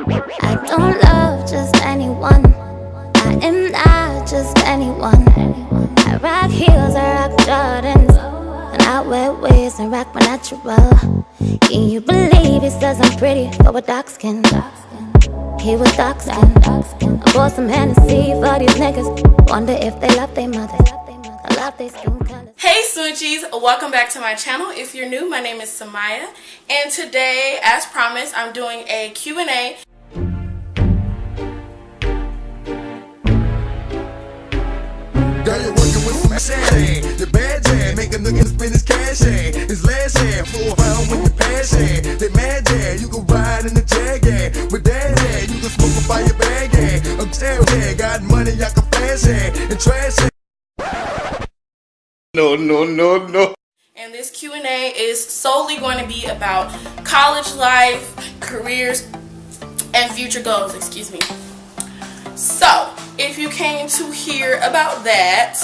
I don't love just anyone. I am not just anyone. I rock heels, I rock Jordans, and I wear wigs and rock my natural. Can you believe he says I'm pretty for a dark skin? He was dark skinned. I bought some Hennessy for these niggas. Wonder if they love their mother. I love their skin color. Hey Smoochies, welcome back to my channel. If you're new, my name is Semyia, and today, as promised, I'm doing a Q&A. Girl, you're working with some shit. Your bad jam, make a nigga spend his cash. His last year, 4 pound with your passion. They mad jam, you can ride in the jag. With that hand, you can smoke a fire bag. I'm still here, got money, I can flash and trash it. No. And this Q&A is solely going to be about college life, careers, and future goals, excuse me. So, if you came to hear about that,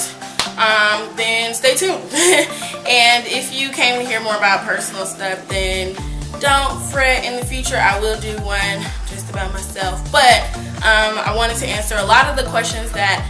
then stay tuned. And if you came to hear more about personal stuff, then don't fret. In the future, I will do one just about myself. But I wanted to answer a lot of the questions that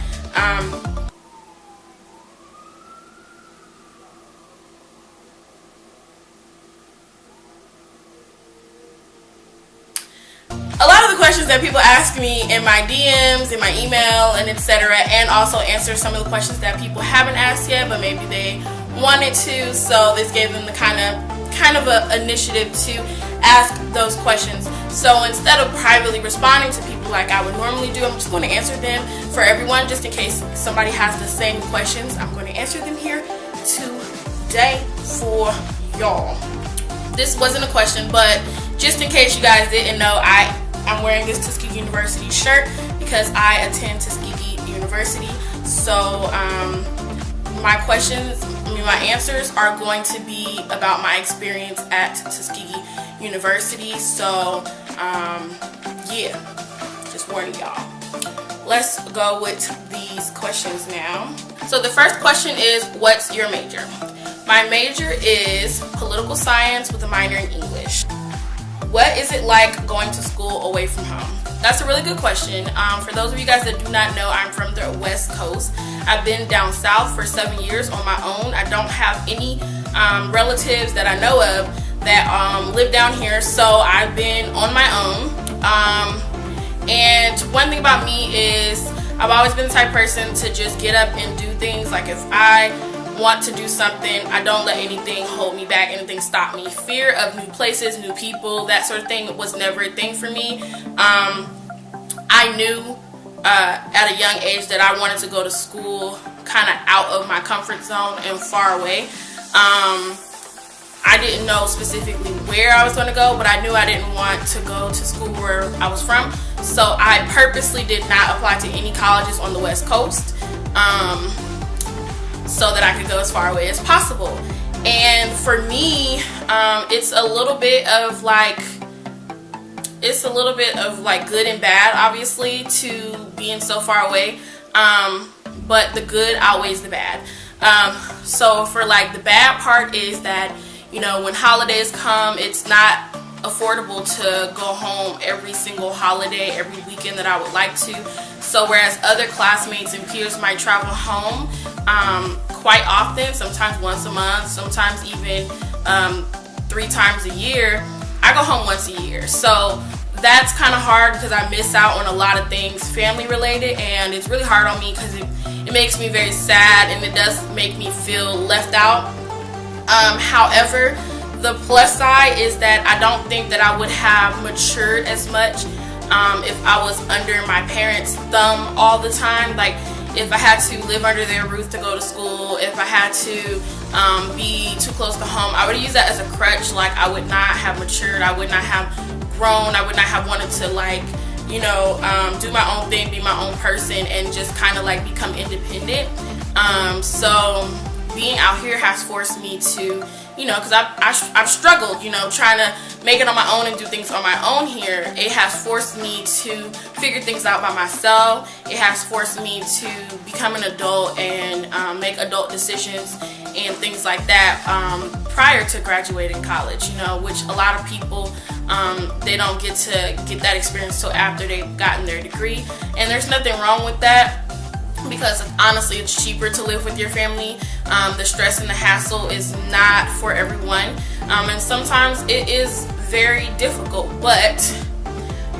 that people ask me in my DMs, in my email, and etc., and also answer some of the questions that people haven't asked yet, but maybe they wanted to. So this gave them the kind of a initiative to ask those questions. So instead of privately responding to people like I would normally do, I'm just going to answer them for everyone, just in case somebody has the same questions. I'm going to answer them here today for y'all. This wasn't a question, but just in case you guys didn't know, I'm wearing this Tuskegee University shirt because I attend Tuskegee University. So my answers are going to be about my experience at Tuskegee University. So yeah, just warning y'all. Let's go with these questions now. So the first question is, what's your major? My major is political science with a minor in English. What is it like going to school away from home? That's a really good question. For those of you guys that do not know, I'm from the West Coast. I've been down south for 7 years on my own. I don't have any relatives that I know of that live down here, so I've been on my own. And one thing about me is I've always been the type of person to just get up and do things. Like if I want to do something, I don't let anything hold me back, anything stop me. Fear of new places, new people, that sort of thing was never a thing for me. I knew at a young age that I wanted to go to school kind of out of my comfort zone and far away. I didn't know specifically where I was going to go, but I knew I didn't want to go to school where I was from. So I purposely did not apply to any colleges on the West Coast. So that I could go as far away as possible. And for me, it's a little bit of like good and bad, obviously, to being so far away. But the good outweighs the bad. So for like the bad part is that, you know, when holidays come, it's not affordable to go home every single holiday, every weekend that I would like to. So whereas other classmates and peers might travel home quite often, sometimes once a month, sometimes even 3 times a year, I go home once a year. So that's kind of hard because I miss out on a lot of things family related, and it's really hard on me because it makes me very sad, and it does make me feel left out. However, the plus side is that I don't think that I would have matured as much if I was under my parents' thumb all the time. Like if I had to live under their roof to go to school, if I had to be too close to home, I would use that as a crutch. Like I would not have matured, I would not have grown, I would not have wanted to, like, you know, do my own thing, be my own person, and just kind of like become independent. So being out here has forced me to, you know, because I've struggled, you know, trying to make it on my own and do things on my own here. It has forced me to figure things out by myself. It has forced me to become an adult and make adult decisions and things like that prior to graduating college, you know, which a lot of people They don't get to get that experience till after they've gotten their degree, and there's nothing wrong with that, because honestly it's cheaper to live with your family. The stress and the hassle is not for everyone, and sometimes it is very difficult, but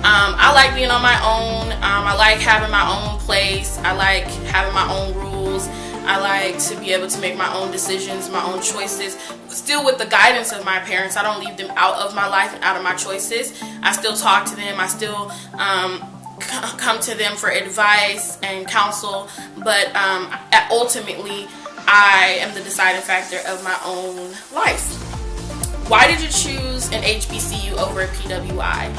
I like being on my own. I like having my own place. I like having my own rules. I like to be able to make my own decisions, my own choices, still with the guidance of my parents. I don't leave them out of my life and out of my choices. I still talk to them. I still come to them for advice and counsel, but ultimately I am the deciding factor of my own life. Why did you choose an HBCU over a PWI?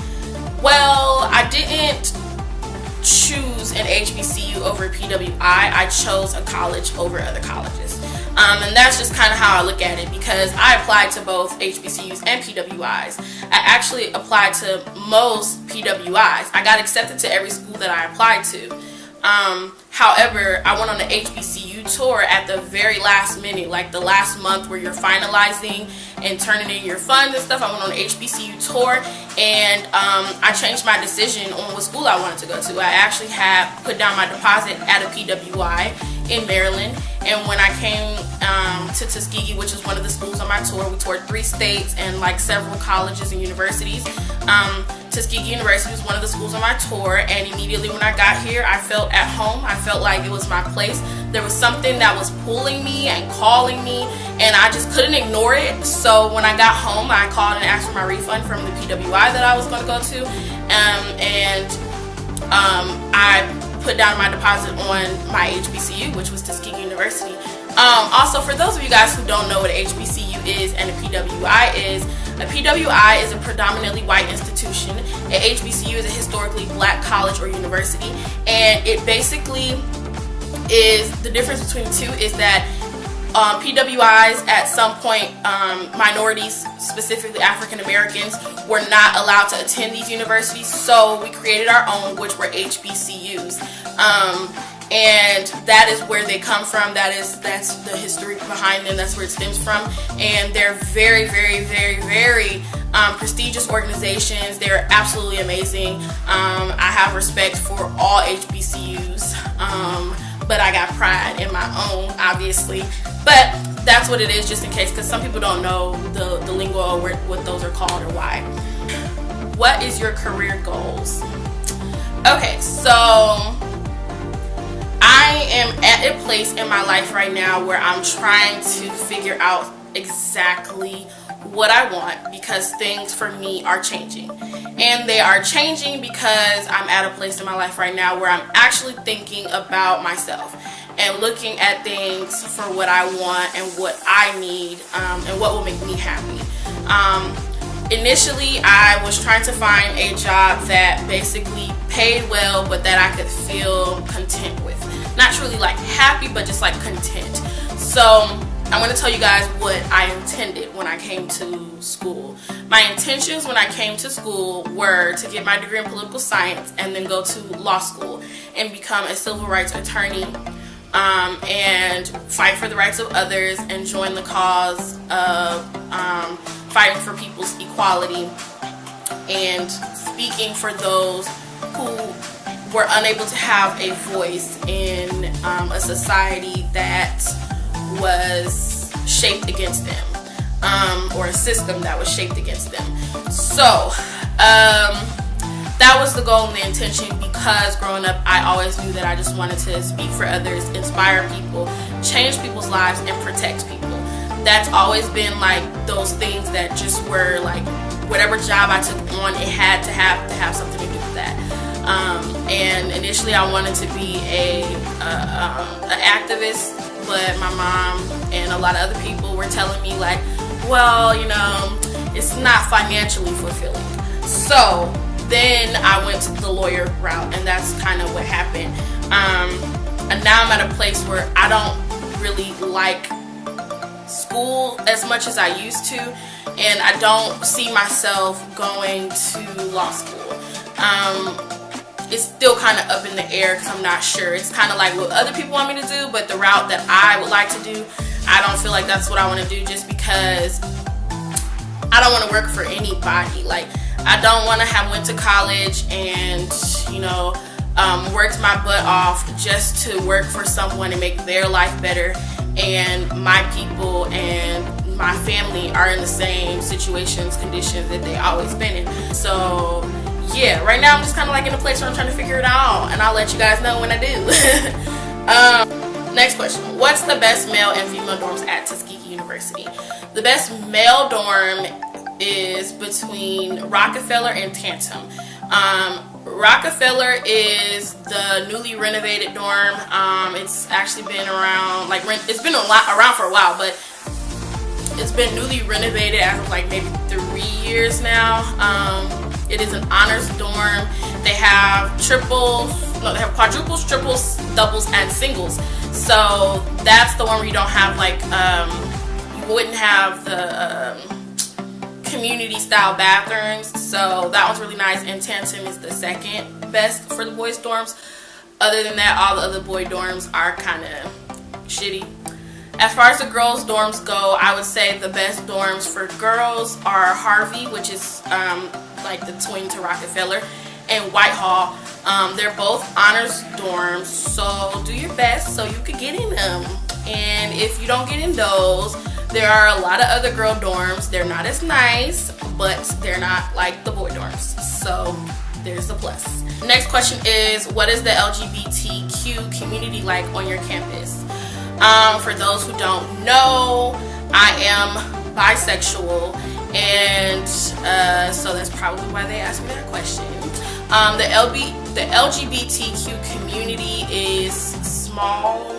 Well, I didn't choose an HBCU over a PWI. I chose a college over other colleges. And that's just kind of how I look at it, because I applied to both HBCUs and PWIs. I actually applied to most PWIs. I got accepted to every school that I applied to. However, I went on the HBCU tour at the very last minute, like the last month where you're finalizing and turning in your funds and stuff. I went on the HBCU tour, and I changed my decision on what school I wanted to go to. I actually had put down my deposit at a PWI in Maryland, and when I came to Tuskegee, which is one of the schools on my tour, we toured 3 states and like several colleges and universities. Tuskegee University was one of the schools on my tour, and immediately when I got here, I felt at home. I felt like it was my place. There was something that was pulling me and calling me, and I just couldn't ignore it. So when I got home, I called and asked for my refund from the PWI that I was going to go to, and I put down my deposit on my HBCU, which was Tuskegee University. Also, for those of you guys who don't know what a HBCU is and a PWI is a predominantly white institution. A HBCU is a historically black college or university, and it basically is, the difference between the two is that PWIs at some point, minorities, specifically African Americans, were not allowed to attend these universities, so we created our own, which were HBCUs. And that is where they come from. That's the history behind them. That's where it stems from. And they're very, very, very, very prestigious organizations. They're absolutely amazing. I have respect for all HBCUs, but I got pride in my own, obviously. But that's what it is, just in case, because some people don't know the lingo or what those are called or why. What is your career goals? Okay, so I am at a place in my life right now where I'm trying to figure out exactly what I want, because things for me are changing. And they are changing because I'm at a place in my life right now where I'm actually thinking about myself and looking at things for what I want and what I need, and what will make me happy. Initially, I was trying to find a job that basically paid well, but that I could feel content with. Not truly like happy, but just like content. So I'm going to tell you guys what I intended when I came to school. My intentions when I came to school were to get my degree in political science and then go to law school and become a civil rights attorney, and fight for the rights of others and join the cause of fighting for people's equality and speaking for those who were unable to have a voice in a society that was shaped against them, or a system that was shaped against them. So that was the goal and the intention, because growing up I always knew that I just wanted to speak for others, inspire people, change people's lives, and protect people. That's always been like those things that just were like, whatever job I took on, it had to have something to do with that. And initially I wanted to be an activist, but my mom and a lot of other people were telling me like, well, you know, it's not financially fulfilling. So then I went to the lawyer route, and that's kind of what happened. And now I'm at a place where I don't really like school as much as I used to, and I don't see myself going to law school. It's still kind of up in the air because I'm not sure. It's kind of like what other people want me to do, but the route that I would like to do, I don't feel like that's what I want to do, just because I don't want to work for anybody. Like, I don't want to have went to college and, you know, worked my butt off just to work for someone and make their life better, and my people and my family are in the same situations, conditions that they always been in. So yeah, right now I'm just kind of like in a place where I'm trying to figure it out, and I'll let you guys know when I do. Next question. What's the best male and female dorms at Tuskegee University? The best male dorm is between Rockefeller and Tantum. Rockefeller is the newly renovated dorm. It's actually been around, like, it's been around for a while, but it's been newly renovated as of like maybe 3 years now. It is an honors dorm. They have quadruples, triples, doubles, and singles. So that's the one where you don't have like, you wouldn't have the community style bathrooms. So that one's really nice. And Tantum is the second best for the boys dorms. Other than that, all the other boy dorms are kind of shitty. As far as the girls dorms go, I would say the best dorms for girls are Harvey, which is like the twin to Rockefeller, and Whitehall. They're both honors dorms, so do your best so you could get in them. And if you don't get in those, there are a lot of other girl dorms. They're not as nice, but they're not like the boy dorms, so there's a plus. Next question is, what is the LGBTQ community like on your campus? For those who don't know, I am bisexual, and so that's probably why they asked me that question. The LGBTQ community is small.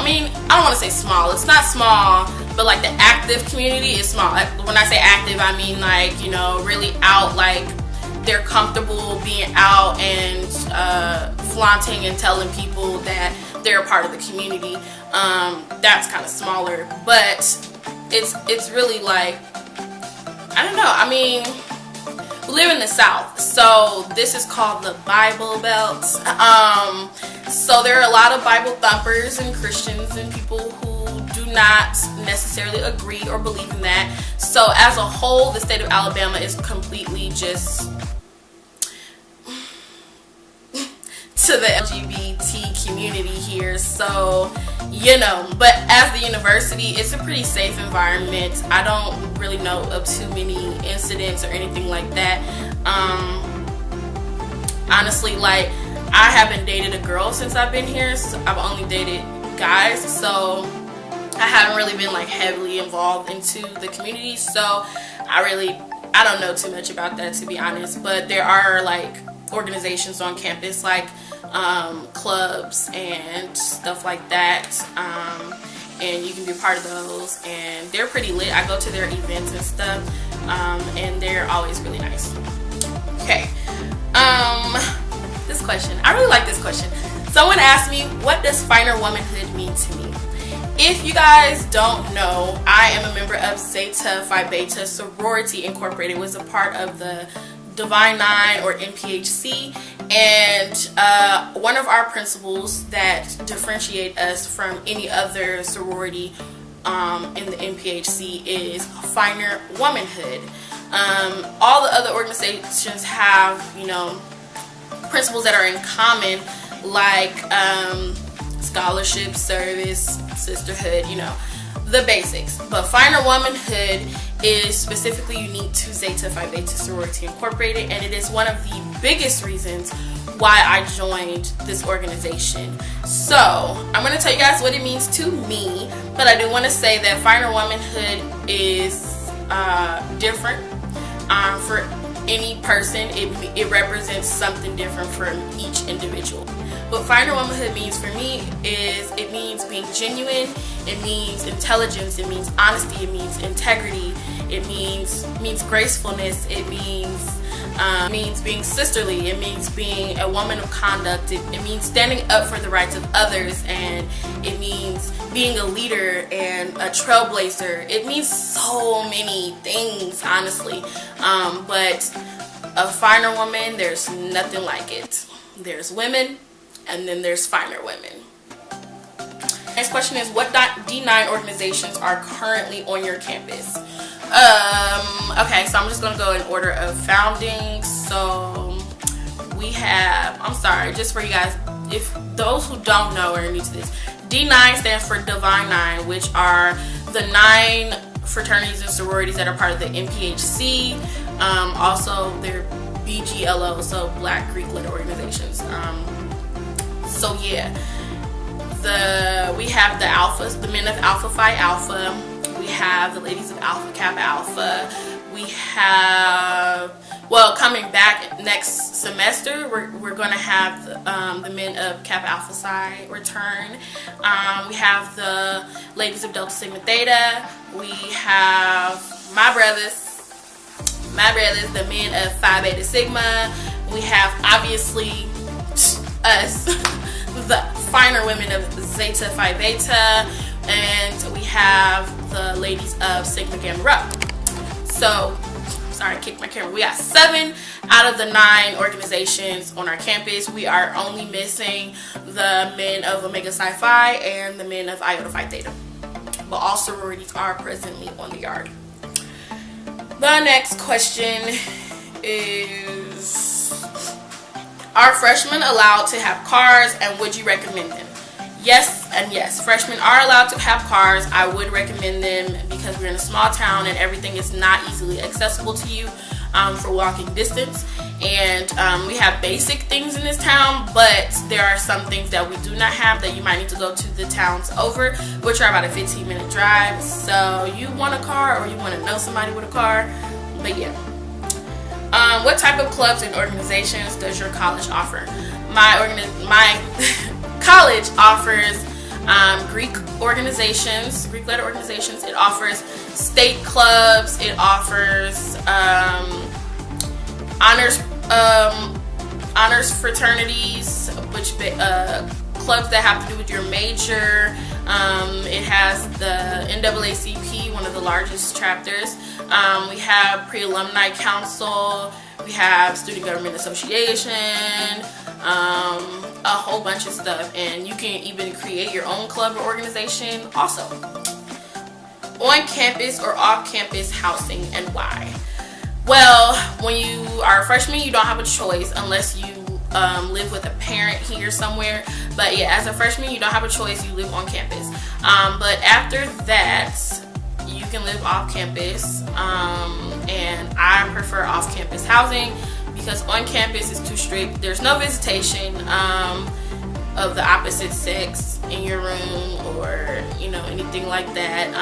I don't want to say small. It's not small, but like the active community is small. When I say active, I mean like, you know, really out, like they're comfortable being out and flaunting and telling people that they're a part of the community. That's kind of smaller, but it's really like, I don't know. I mean, we live in the South, so this is called the Bible Belt. So there are a lot of Bible thumpers and Christians and people who do not necessarily agree or believe in that. So as a whole, the state of Alabama is completely just to the LGBT community here. So, you know, but as the university, it's a pretty safe environment. I don't really know of too many incidents or anything like that. Honestly, like, I haven't dated a girl since I've been here. So I've only dated guys, so I haven't really been like heavily involved into the community. So I don't know too much about that, to be honest. But there are like organizations on campus, like clubs and stuff like that, and you can be part of those, and they're pretty lit. I go to their events and stuff, and they're always really nice. Okay, this question, I really like this question. Someone asked me, what does finer womanhood mean to me? If you guys don't know, I am a member of Zeta Phi Beta Sorority Incorporated, was a part of the Divine Nine, or NPHC, and one of our principles that differentiate us from any other sorority in the NPHC is finer womanhood. All the other organizations have, you know, principles that are in common, like scholarship, service, sisterhood, you know, the basics. But finer womanhood is specifically unique to Zeta Phi Beta Sorority Incorporated, and it is one of the biggest reasons why I joined this organization. So I'm going to tell you guys what it means to me, but I do want to say that finer womanhood is different for any person. It represents something different for each individual. What finer womanhood means for me is, it means being genuine, it means intelligence, it means honesty, it means integrity, it means gracefulness, it means being sisterly, it means being a woman of conduct, it means standing up for the rights of others, and it means being a leader and a trailblazer. It means so many things, honestly, but a finer woman, there's nothing like it. There's women, and then there's finer women. Next question is, what D9 organizations are currently on your campus? Okay, so I'm just gonna go in order of founding. So we have, I'm sorry, just for you guys, if those who don't know or are new to this, D9 stands for Divine Nine, which are the 9 fraternities and sororities that are part of the MPHC. Also, they're BGLO, so Black Greek Letter Organizations. So yeah, we have the Alphas, the men of Alpha Phi Alpha. We have the ladies of Alpha Kappa Alpha. We have, well, coming back next semester, we're going to have the men of Kappa Alpha Psi return. We have the ladies of Delta Sigma Theta. We have my brothers, the men of Phi Beta Sigma. We have, obviously, us, the finer women of Zeta Phi Beta. And we have the ladies of Sigma Gamma Rho. So, sorry, I kicked my camera. We got 7 out of the 9 organizations on our campus. We are only missing the men of Omega Psi Phi and the men of Iota Phi Theta. But all sororities are presently on the yard. The next question is, are freshmen allowed to have cars, and would you recommend them? Yes and yes. Freshmen are allowed to have cars. I would recommend them because we're in a small town and everything is not easily accessible to you for walking distance. And we have basic things in this town, but there are some things that we do not have that you might need to go to the towns over, which are about a 15-minute drive. So you want a car, or you want to know somebody with a car. But yeah. What type of clubs and organizations does your college offer? My college offers Greek organizations, Greek letter organizations. It offers state clubs. It offers honors fraternities, which clubs that have to do with your major. It has the NAACP, one of the largest chapters. We have pre-alumni council. We have student government association. A whole bunch of stuff, and you can even create your own club or organization also. On campus or off campus housing, and why? Well, when you are a freshman, you don't have a choice unless you live with a parent here somewhere. But yeah, as a freshman, you don't have a choice. You live on campus. But after that, you can live off campus, and I prefer off campus housing because on campus is too strict. There's no visitation of the opposite sex in your room, or anything like that.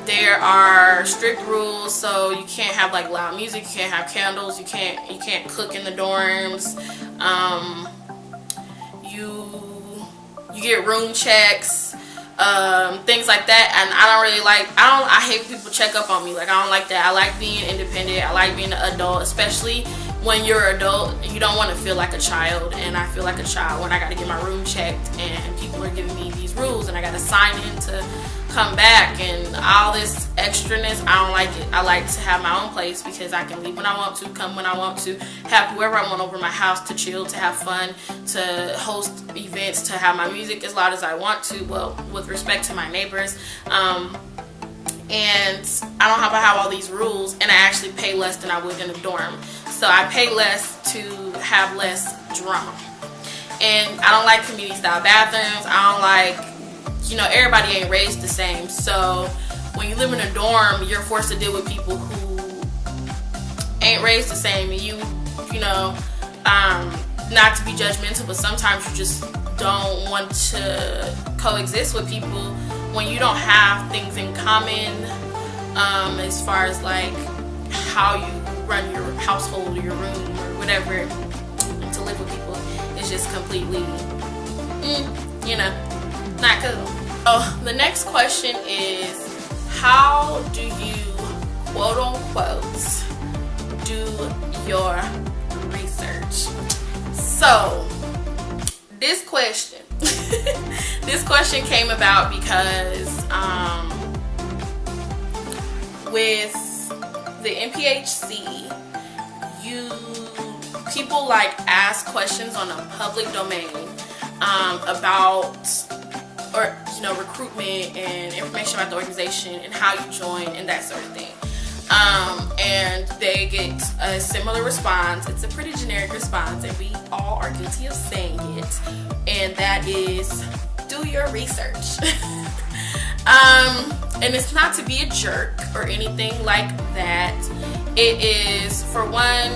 There are strict rules, so you can't have like loud music, you can't have candles, you can't cook in the dorms. You get room checks, things like that, and I hate people check up on me. Like, I don't like that. I like being independent. I like being an adult, especially when you're an adult. You don't want to feel like a child, and I feel like a child when I got to get my room checked and people are giving me these rules and I got to sign in to come back and all this extraness. I don't like it. I like to have my own place because I can leave when I want to, come when I want to, have whoever I want over my house to chill, to have fun, to host events, to have my music as loud as I want to, well, with respect to my neighbors. And I don't have to have all these rules, and I actually pay less than I would in a dorm. So I pay less to have less drama. And I don't like community style bathrooms. I don't like, everybody ain't raised the same. So when you live in a dorm, you're forced to deal with people who ain't raised the same. And not to be judgmental, but sometimes you just don't want to coexist with people when you don't have things in common, as far as like how you run your household or your room or whatever. And to live with people is just completely, not cool. Oh, the next question is, how do you, quote unquote, do your research? So, this question came about because with the MPHC, people like ask questions on a public domain about, or recruitment and information about the organization and how you join and that sort of thing. and they get a similar response. It's a pretty generic response, and we all are guilty of saying it, and that is, do your research. And it's not to be a jerk or anything like that. It is, for one,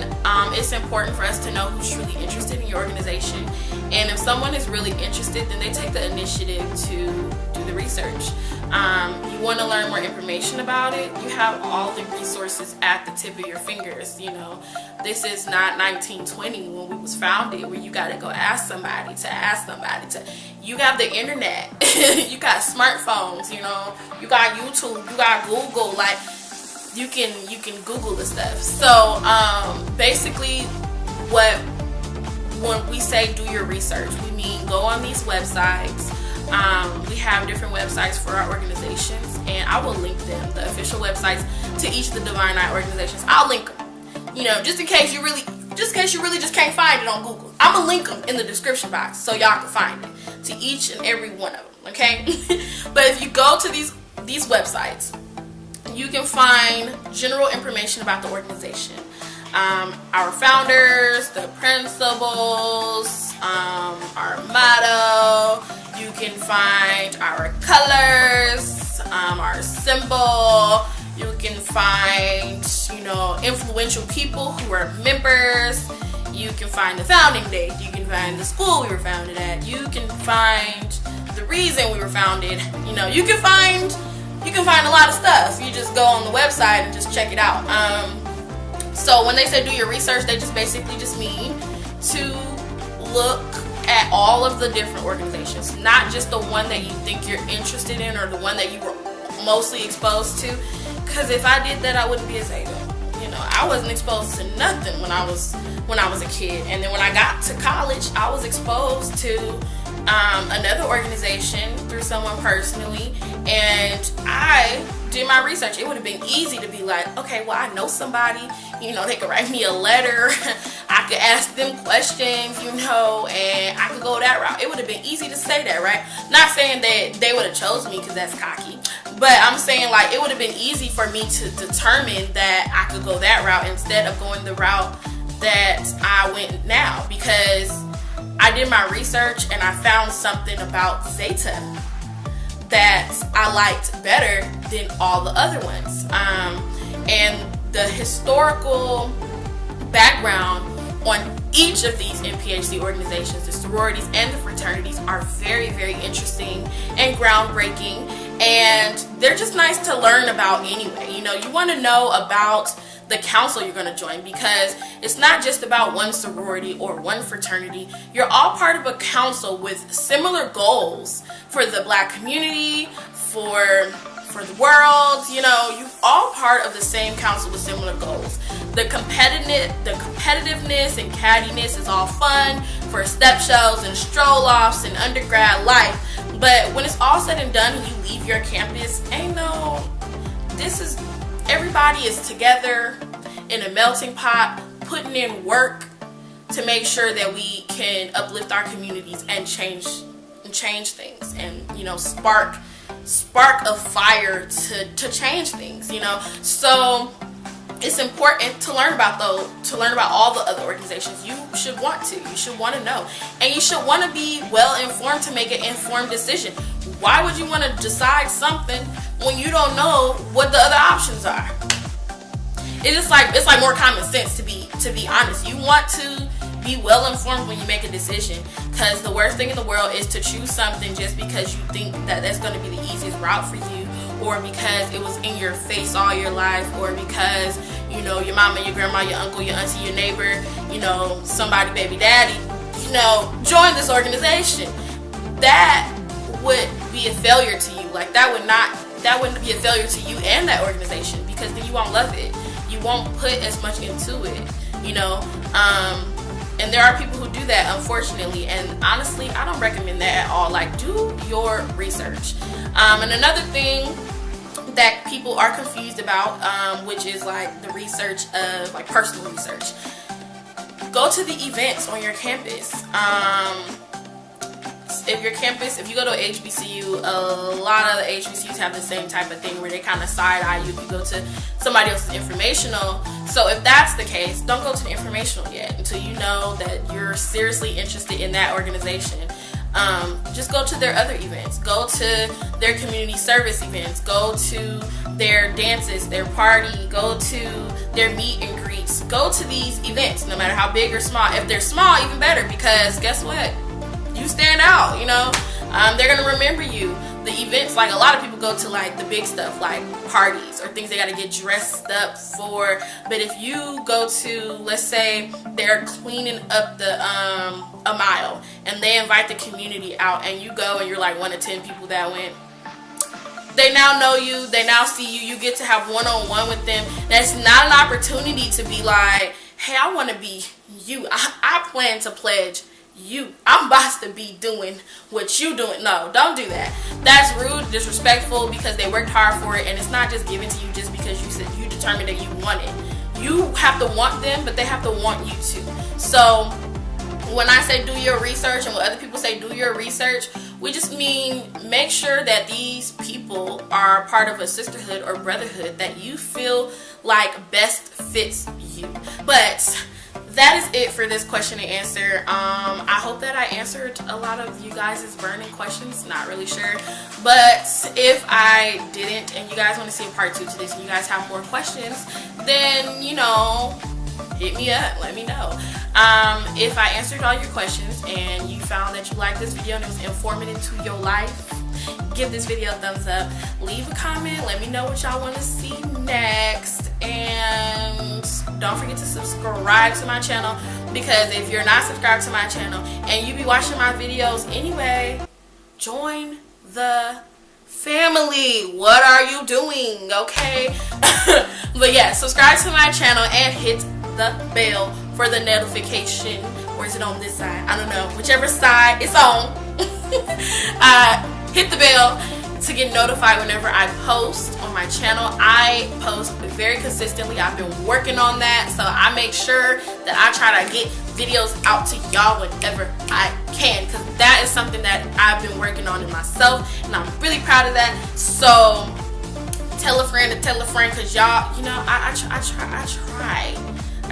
it's important for us to know who's truly interested in your organization. And if someone is really interested, then they take the initiative to do the research. You want to learn more information about it, you have all the resources at the tip of your fingers. You know, this is not 1920 when we was founded, where you got to go ask somebody to. You have the internet, you got smartphones, you know, you got YouTube, you got Google, like you can Google the stuff. So basically, when we say do your research, we mean go on these websites. We have different websites for our organizations, and I will link them, the official websites to each of the Divine Eye organizations. I'll link them, you know, just in case you really just can't find it on Google. I'm gonna link them in the description box so y'all can find it to each and every one of them, okay? But if you go to these websites, you can find general information about the organization, our founders, the principles, our motto. You can find our colors, our symbol. You can find, you know, influential people who are members. You can find the founding date. You can find the school we were founded at. You can find the reason we were founded. You know, you can find a lot of stuff. You just go on the website and just check it out. So when they say do your research, they just basically just mean to look at all of the different organizations, not just the one that you think you're interested in or the one that you were mostly exposed to. Because if I did that, I wouldn't be a Zeta. You know, I wasn't exposed to nothing when I was a kid. And then when I got to college, I was exposed to another organization through someone personally, and I did my research. It would have been easy to be like, okay, well, I know somebody, you know, they could write me a letter, I could ask them questions, you know, and I could go that route. It would have been easy to say that, right? Not saying that they would have chosen me because that's cocky, but I'm saying like it would have been easy for me to determine that I could go that route instead of going the route that I went now, because I did my research and I found something about Zeta that I liked better than all the other ones. And the historical background on each of these NPHC organizations, the sororities and the fraternities, are very, very interesting and groundbreaking, and they're just nice to learn about anyway. You know, you want to know about the council you're going to join, because it's not just about one sorority or one fraternity. You're all part of a council with similar goals for the Black community, for the world. You know, you're all part of the same council with similar goals. The competitiveness and cattiness is all fun for step shows and stroll offs and undergrad life, but when it's all said and done and you leave your campus, everybody is together in a melting pot, putting in work to make sure that we can uplift our communities and change things, and, you know, spark a fire to change things, you know. So it's important to learn about all the other organizations. You should want to know, and you should want to be well informed to make an informed decision. Why would you want to decide something when you don't know what the other options are? It's like more common sense, to be honest. You want to be well informed when you make a decision, because the worst thing in the world is to choose something just because you think that that's going to be the easiest route for you, or because it was in your face all your life, or because, you know, your mama, your grandma, your uncle, your auntie, your neighbor, you know, somebody baby daddy, you know, join this organization. That would be a failure to you. Like, that wouldn't be a failure to you and that organization, because then you won't love it. You won't put as much into it, you know. And there are people who do that, unfortunately, and honestly, I don't recommend that at all. Like, do your research. And another thing that people are confused about, which is like the research of, like, personal research. Go to the events on your campus. campus, if you go to a HBCU, a lot of the HBCUs have the same type of thing where they kind of side eye you if you go to somebody else's informational. So if that's the case, don't go to the informational yet until you know that you're seriously interested in that organization. Just go to their other events, go to their community service events, go to their dances, their party, go to their meet and greets, go to these events, no matter how big or small. If they're small, even better, because guess what? You stand out, you know. They're gonna remember you. The events, like a lot of people go to like the big stuff, like parties or things they gotta get dressed up for. But if you go to, let's say they're cleaning up the a mile and they invite the community out, and you go and you're like one of 10 people that went, they now know you, they now see you, you get to have one-on-one with them. That's not an opportunity to be like, hey, I want to be you, I plan to pledge you, I'm about to be doing what you doing. No, don't do that. That's rude, disrespectful, because they worked hard for it, and it's not just given to you just because you said you determined that you want it. You have to want them, but they have to want you too. So when I say do your research, and when other people say do your research, we just mean make sure that these people are part of a sisterhood or brotherhood that you feel like best fits you. But that is it for this question and answer. I hope that I answered a lot of you guys' burning questions. Not really sure, but if I didn't and you guys want to see a part 2 to this and you guys have more questions, then, you know, hit me up, let me know. If I answered all your questions and you found that you liked this video and it was informative to your life, give this video a thumbs up, leave a comment, let me know what y'all want to see next, and don't forget to subscribe to my channel, because if you're not subscribed to my channel and you be watching my videos anyway, join the family. What are you doing? Okay. But yeah, subscribe to my channel and hit the bell for the notification. Or is it on this side? I don't know, whichever side it's on. Hit the bell to get notified whenever I post on my channel. I post very consistently. I've been working on that, so I make sure that I try to get videos out to y'all whenever I can, because that is something that I've been working on in myself, and I'm really proud of that. So tell a friend to tell a friend, because y'all, you know, I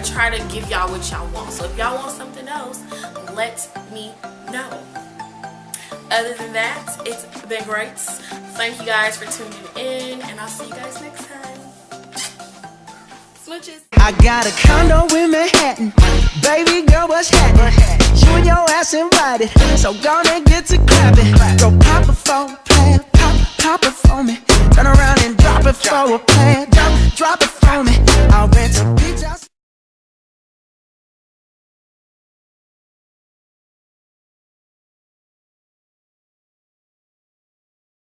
try to give y'all what y'all want. So if y'all want something else, let me know. Other than that, it's been great. Thank you guys for tuning in, and I'll see you guys next time. Smooches. I got a condo in Manhattan. Baby girl, what's happening? You and your ass invited, so gonna get to clapping. Go pop it for a plan, pop it for me. Turn around and drop it for a plan, drop it for